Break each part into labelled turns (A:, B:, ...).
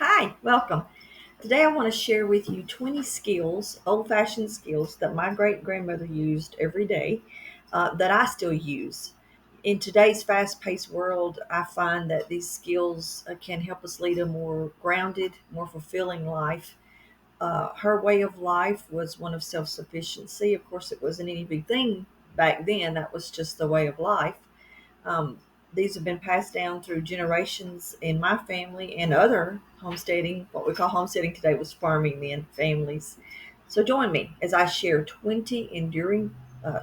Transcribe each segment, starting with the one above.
A: Hi, welcome. Today I want to share with you 20 skills, old fashioned skills that my great grandmother used every day that I still use. In today's fast paced world, I find that these skills can help us lead a more grounded, more fulfilling life. Her way of life was one of self sufficiency. Of course, it wasn't any big thing back then, that was just the way of life. Um, these have been passed down through generations in my family and other homesteading. What we call homesteading today was farming then families. So join me as I share 20 enduring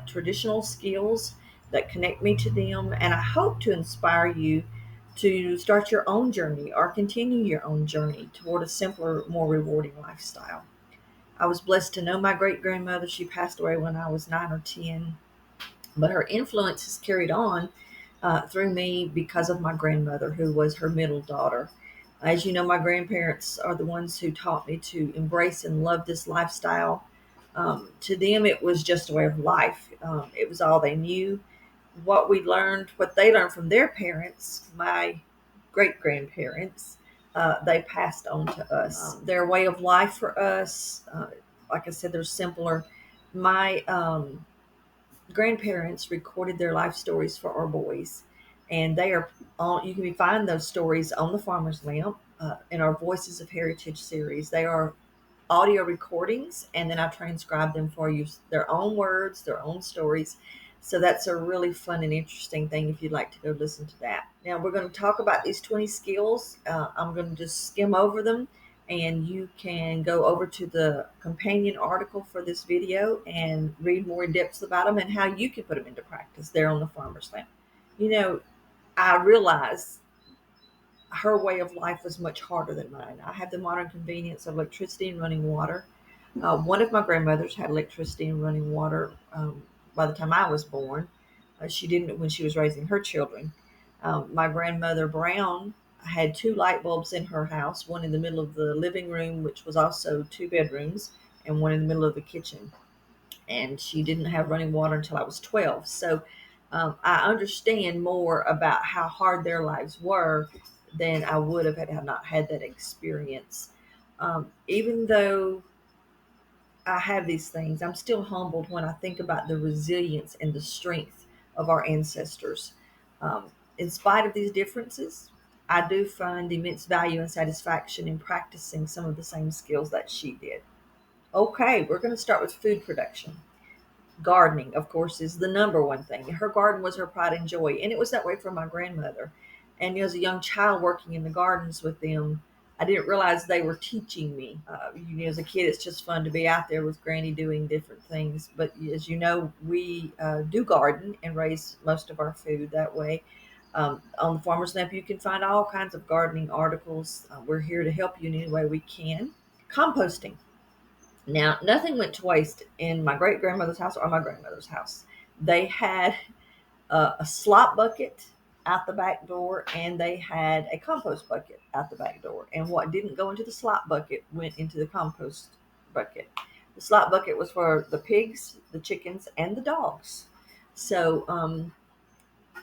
A: traditional skills that connect me to them, and I hope to inspire you to start your own journey or continue your own journey toward a simpler, more rewarding lifestyle. I was blessed to know my great grandmother. She passed away when I was 9 or 10, but her influence has carried on through me because of my grandmother, who was her middle daughter. As you know, my grandparents are the ones who taught me to embrace and love this lifestyle. To them, it was just a way of life. It was all they knew. What they learned from their parents, my great grandparents, they passed on to us. Their way of life for us, like I said, they're simpler. My grandparents recorded their life stories for our boys, and they are on. You can find those stories on the Farmer's Lamp in our Voices of Heritage series. They are audio recordings, and then I transcribe them for you, their own words, their own stories. So that's a really fun and interesting thing if you'd like to go listen to that. Now, we're going to talk about these 20 skills. I'm going to just skim over them, and you can go over to the companion article for this video and read more in depth about them and how you can put them into practice there on the Farmer's Lamp. You know, I realize her way of life was much harder than mine. I have the modern convenience of electricity and running water. One of my grandmothers had electricity and running water by the time I was born. She didn't when she was raising her children. My grandmother Brown had two light bulbs in her house, one in the middle of the living room, which was also two bedrooms, and one in the middle of the kitchen. And she didn't have running water until I was 12. So I understand more about how hard their lives were than I would have had I not had that experience. Even though I have these things, I'm still humbled when I think about the resilience and the strength of our ancestors. In spite of these differences, I do find immense value and satisfaction in practicing some of the same skills that she did. Okay, we're going to start with food production. Gardening, of course, is the number one thing. Her garden was her pride and joy, and it was that way for my grandmother. And as a young child working in the gardens with them, I didn't realize they were teaching me. As a kid, it's just fun to be out there with Granny doing different things. But as you know, we do garden and raise most of our food that way. On the Farmer's Lamp, you can find all kinds of gardening articles. We're here to help you in any way we can. Composting. Now, nothing went to waste in my great grandmother's house or my grandmother's house. They had a slop bucket out the back door, and they had a compost bucket out the back door. And what didn't go into the slop bucket went into the compost bucket. The slop bucket was for the pigs, the chickens, and the dogs. So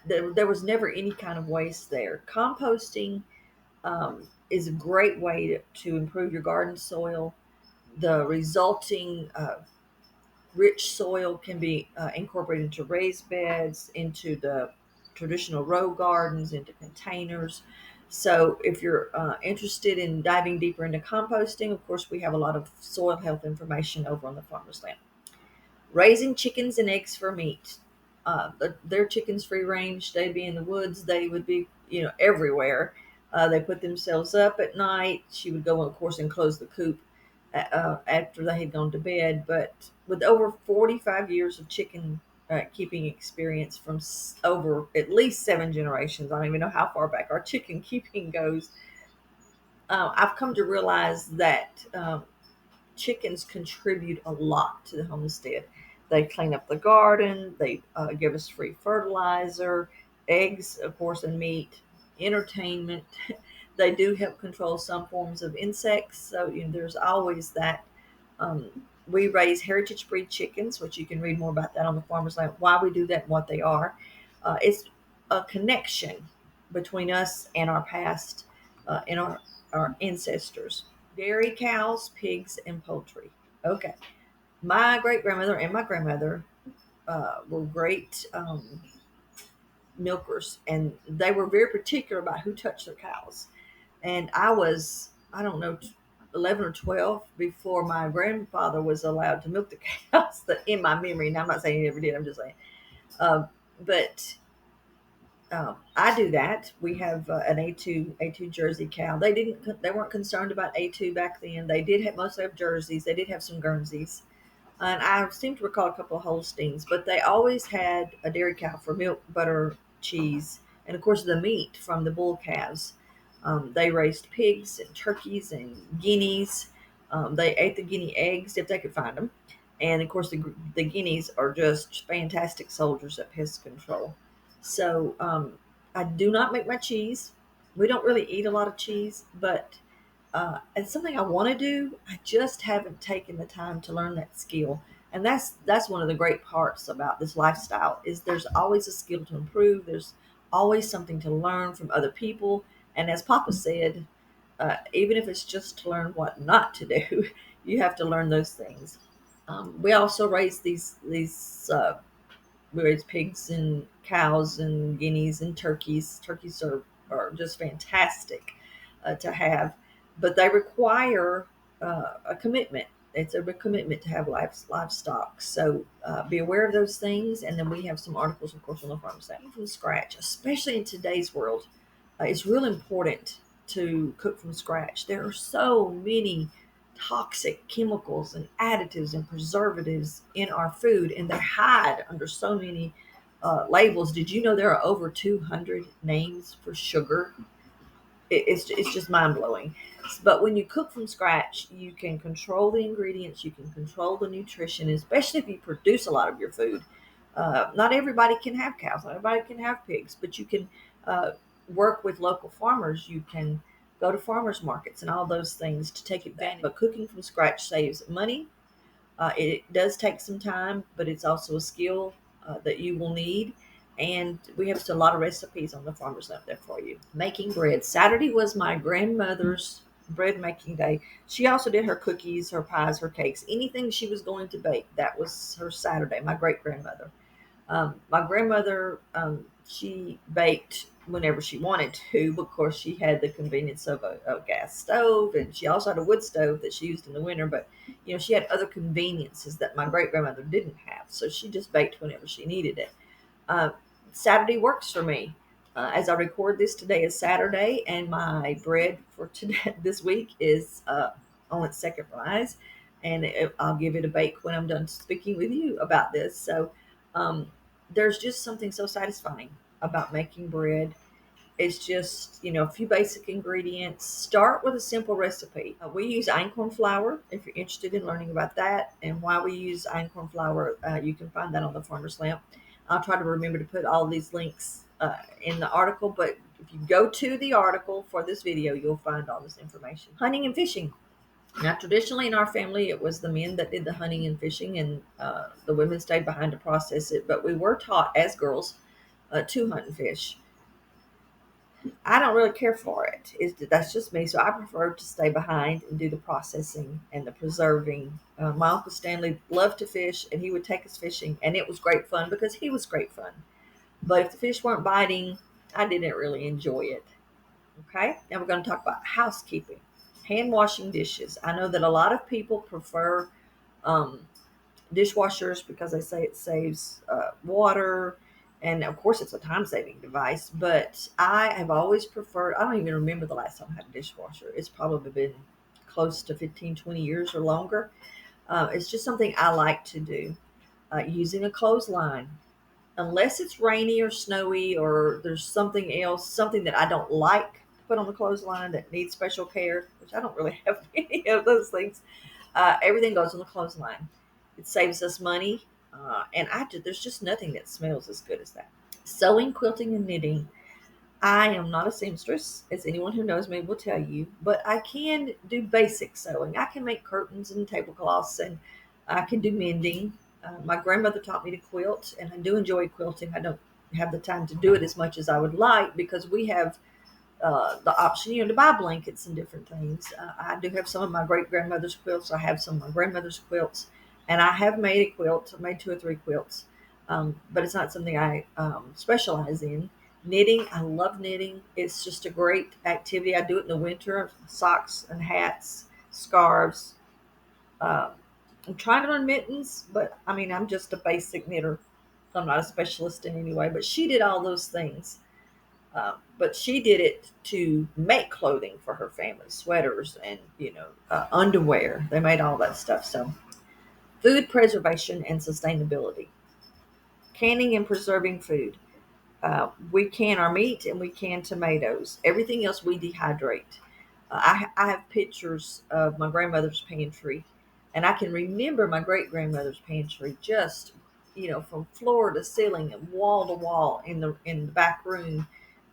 A: there was never any kind of waste there. Composting is a great way to improve your garden soil. The resulting rich soil can be incorporated into raised beds, into the traditional row gardens, into containers. So, if you're interested in diving deeper into composting, of course, we have a lot of soil health information over on the Farmer's Lamp. Raising chickens and eggs for meat. Their chickens free range. They'd be in the woods. They would be, everywhere. They put themselves up at night. She would go, of course, and close the coop after they had gone to bed. But with over 45 years of chicken keeping experience from over at least 7 generations, I don't even know how far back our chicken keeping goes, I've come to realize that chickens contribute a lot to the homestead. They clean up the garden, they give us free fertilizer, eggs, of course, and meat, entertainment. They do help control some forms of insects, so there's always that. We raise heritage breed chickens, which you can read more about that on the Farmer's Lamp, why we do that and what they are. It's a connection between us and our past, in our our ancestors. Dairy cows, pigs, and poultry. Okay. My great grandmother and my grandmother were great milkers, and they were very particular about who touched their cows. And I was, I don't know, 11 or 12 before my grandfather was allowed to milk the cows, that in my memory. And I'm not saying he never did, I'm just saying. Um, but I do that. We have an A2 Jersey cow. They weren't concerned about A2 back then. They did have mostly have Jerseys. They did have some Guernseys, and I seem to recall a couple of Holsteins. But they always had a dairy cow for milk, butter, cheese, and of course the meat from the bull calves. They raised pigs and turkeys and guineas. They ate the guinea eggs if they could find them, and of course the guineas are just fantastic soldiers at pest control. So I do not make my cheese. We don't really eat a lot of cheese, but it's something I want to do. I just haven't taken the time to learn that skill. And that's one of the great parts about this lifestyle is there's always a skill to improve. There's always something to learn from other people. And as Papa said, even if it's just to learn what not to do, you have to learn those things. We also raise these we raise pigs and cows and guineas and turkeys. Turkeys are just fantastic to have, but they require a commitment. It's a big commitment to have livestock. So be aware of those things. And then we have some articles, of course, on the farm stand from scratch, especially in today's world. It's real important to cook from scratch. There are so many toxic chemicals and additives and preservatives in our food, and they hide under so many labels. Did you know there are over 200 names for sugar? It's just mind blowing. But when you cook from scratch, you can control the ingredients, you can control the nutrition, especially if you produce a lot of your food. Not everybody can have cows, not everybody can have pigs, but you can uh, work with local farmers. You can go to farmers markets and all those things to take advantage. But cooking from scratch saves money. It does take some time, but it's also a skill that you will need. And we have a lot of recipes on the farmers out there for you. Making bread. Saturday was my grandmother's bread making day. She also did her cookies, her pies, her cakes, anything she was going to bake. That was her Saturday, my great grandmother. My grandmother, she baked whenever she wanted to. Of course, she had the convenience of a gas stove, and she also had a wood stove that she used in the winter. But she had other conveniences that my great grandmother didn't have, so she just baked whenever she needed it. Uh, Saturday works for me. As I record this, today is Saturday, and my bread for today this week is on its second rise, and I'll give it a bake when I'm done speaking with you about this. So um, there's just something so satisfying about making bread. It's just, a few basic ingredients. Start with a simple recipe. We use einkorn flour if you're interested in learning about that and why we use einkorn flour. You can find that on the Farmer's Lamp. I'll try to remember to put all these links in the article, but if you go to the article for this video, you'll find all this information. Hunting and fishing. Now, traditionally in our family, it was the men that did the hunting and fishing, and the women stayed behind to process it. But we were taught as girls to hunt and fish. I don't really care for it. That's just me. So I prefer to stay behind and do the processing and the preserving. My Uncle Stanley loved to fish, and he would take us fishing, and it was great fun because he was great fun. But if the fish weren't biting, I didn't really enjoy it. Okay, now we're going to talk about housekeeping, hand washing dishes. I know that a lot of people prefer um, dishwashers because they say it saves water. And of course, it's a time saving device. But I have always preferred, I don't even remember the last time I had a dishwasher. It's probably been close to 15, 20 years or longer. It's just something I like to do. Using a clothesline, unless it's rainy or snowy or there's something else, something that I don't like to put on the clothesline that needs special care, which I don't really have any of those things. Everything goes on the clothesline. It saves us money, and there's just nothing that smells as good as that. Sewing, quilting, and knitting. I am not a seamstress, as anyone who knows me will tell you, but I can do basic sewing. I can make curtains and tablecloths, and I can do mending. My grandmother taught me to quilt, and I do enjoy quilting. I don't have the time to do it as much as I would like because we have the option, to buy blankets and different things. I do have some of my great grandmother's quilts. I have some of my grandmother's quilts, and I have made a quilt. I made two or three quilts, but it's not something I specialize in. Knitting, I love knitting. It's just a great activity. I do it in the winter. Socks and hats, scarves. Uh, I'm trying to learn mittens, but I mean, I'm just a basic knitter. I'm not a specialist in any way. But she did all those things, but she did it to make clothing for her family, sweaters and underwear. They made all that stuff. So, food preservation and sustainability, canning and preserving food. We can our meat and we can tomatoes. Everything else we dehydrate. I have pictures of my grandmother's pantry, and I can remember my great grandmother's pantry just, from floor to ceiling and wall to wall in the back room.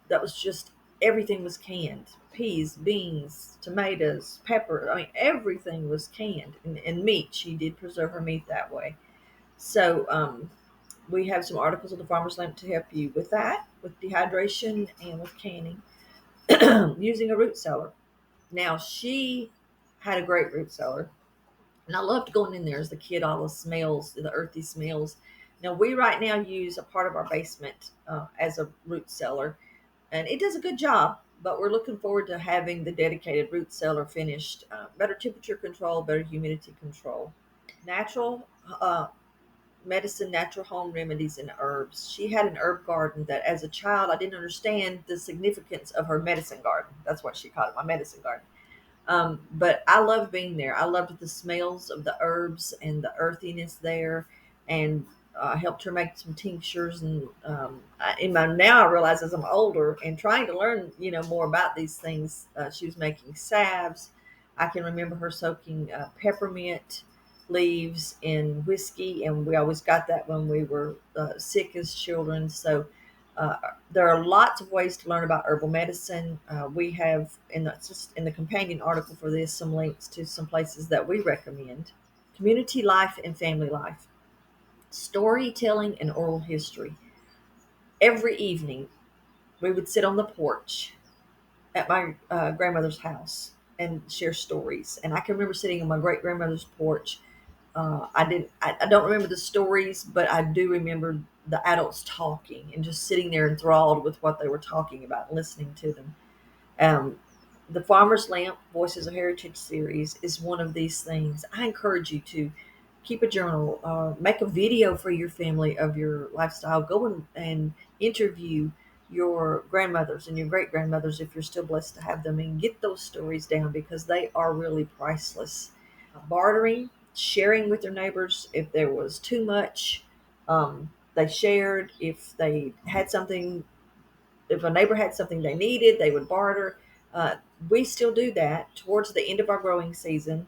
A: That was just everything was canned. Peas, beans, tomatoes, pepper. I mean, everything was canned, and meat. She did preserve her meat that way. So we have some articles on the Farmer's Lamp to help you with that, with dehydration and with canning, using a root cellar. Now she had a great root cellar, and I loved going in there as a kid. All the smells, the earthy smells. Now we right now use a part of our basement as a root cellar, and it does a good job. But we're looking forward to having the dedicated root cellar finished. Better temperature control, better humidity control, natural medicine, natural home remedies, and herbs. She had an herb garden that, as a child, I didn't understand the significance of her medicine garden. That's what she called it, my medicine garden. But I loved being there. I loved the smells of the herbs and the earthiness there, and helped her make some tinctures. And now I realize as I'm older and trying to learn, more about these things, she was making salves. I can remember her soaking peppermint leaves in whiskey, and we always got that when we were sick as children. So uh, there are lots of ways to learn about herbal medicine. We have, just in the companion article for this, some links to some places that we recommend. Community life and family life, storytelling and oral history. Every evening, we would sit on the porch at my grandmother's house and share stories. And I can remember sitting on my great grandmother's porch. I don't remember the stories, but I do remember the adults talking and just sitting there enthralled with what they were talking about and listening to them. Um, the Farmer's Lamp Voices of Heritage series is one of these things. I encourage you to keep a journal, make a video for your family of your lifestyle. Go and interview your grandmothers and your great grandmothers if you're still blessed to have them, and get those stories down because they are really priceless. Bartering, sharing with their neighbors if there was too much. They shared if they had something, if a neighbor had something they needed, they would barter. Uh, we still do that towards the end of our growing season.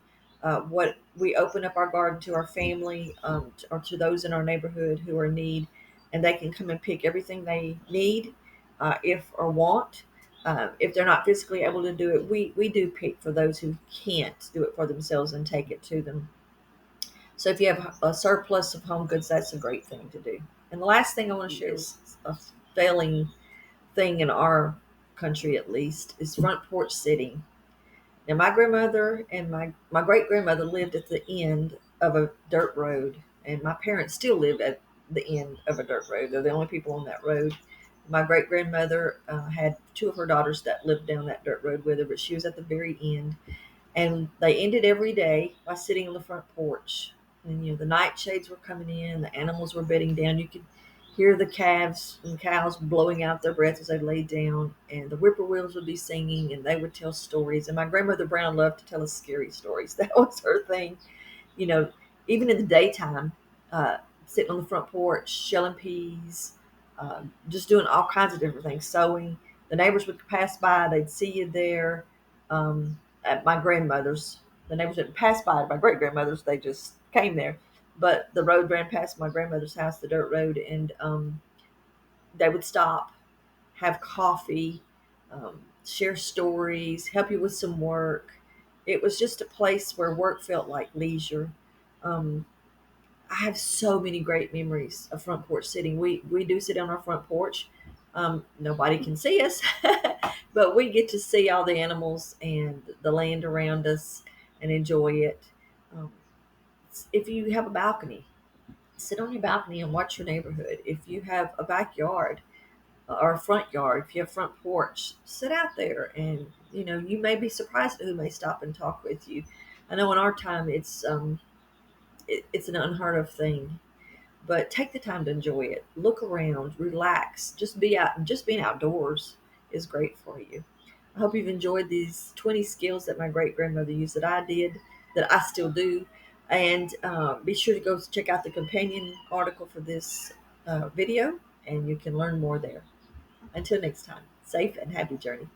A: What we open up our garden to our family, or to those in our neighborhood who are in need, and they can come and pick everything they need, if or want. If they're not physically able to do it, we do pick for those who can't do it for themselves and take it to them. So if you have a surplus of home goods, that's a great thing to do. And the last thing I want to share is a failing thing in our country, at least, is front porch sitting. Now, my grandmother and my great grandmother lived at the end of a dirt road, and my parents still live at the end of a dirt road. They're the only people on that road. My great grandmother had two of her daughters that lived down that dirt road with her, but she was at the very end. And they ended every day by sitting on the front porch. And the nightshades were coming in, the animals were bedding down. You could hear the calves and cows blowing out their breath as they laid down, and the whippoorwills would be singing, and they would tell stories. And my grandmother Brown loved to tell us scary stories. That was her thing. You know, Even in the daytime, uh, sitting on the front porch, shelling peas, just doing all kinds of different things, sewing. The neighbors would pass by, they'd see you there. At my grandmother's, the neighbors didn't pass by at my great grandmother's, they just came there. But the road ran past my grandmother's house, the dirt road, and they would stop, have coffee, share stories, help you with some work. It was just a place where work felt like leisure. Um, I have so many great memories of front porch sitting. We do sit on our front porch. Nobody can see us, but we get to see all the animals and the land around us and enjoy it. Um, if you have a balcony, sit on your balcony and watch your neighborhood. If you have a backyard or a front yard, if you have front porch, sit out there and you may be surprised at who may stop and talk with you. I know in our time it's an unheard of thing, but take the time to enjoy it. Look around, relax, just be out. Just being outdoors is great for you. I hope you've enjoyed these 20 skills that my great grandmother used, that I did, that I still do. And be sure to go check out the companion article for this video, and you can learn more there. Until next time, safe and happy journey.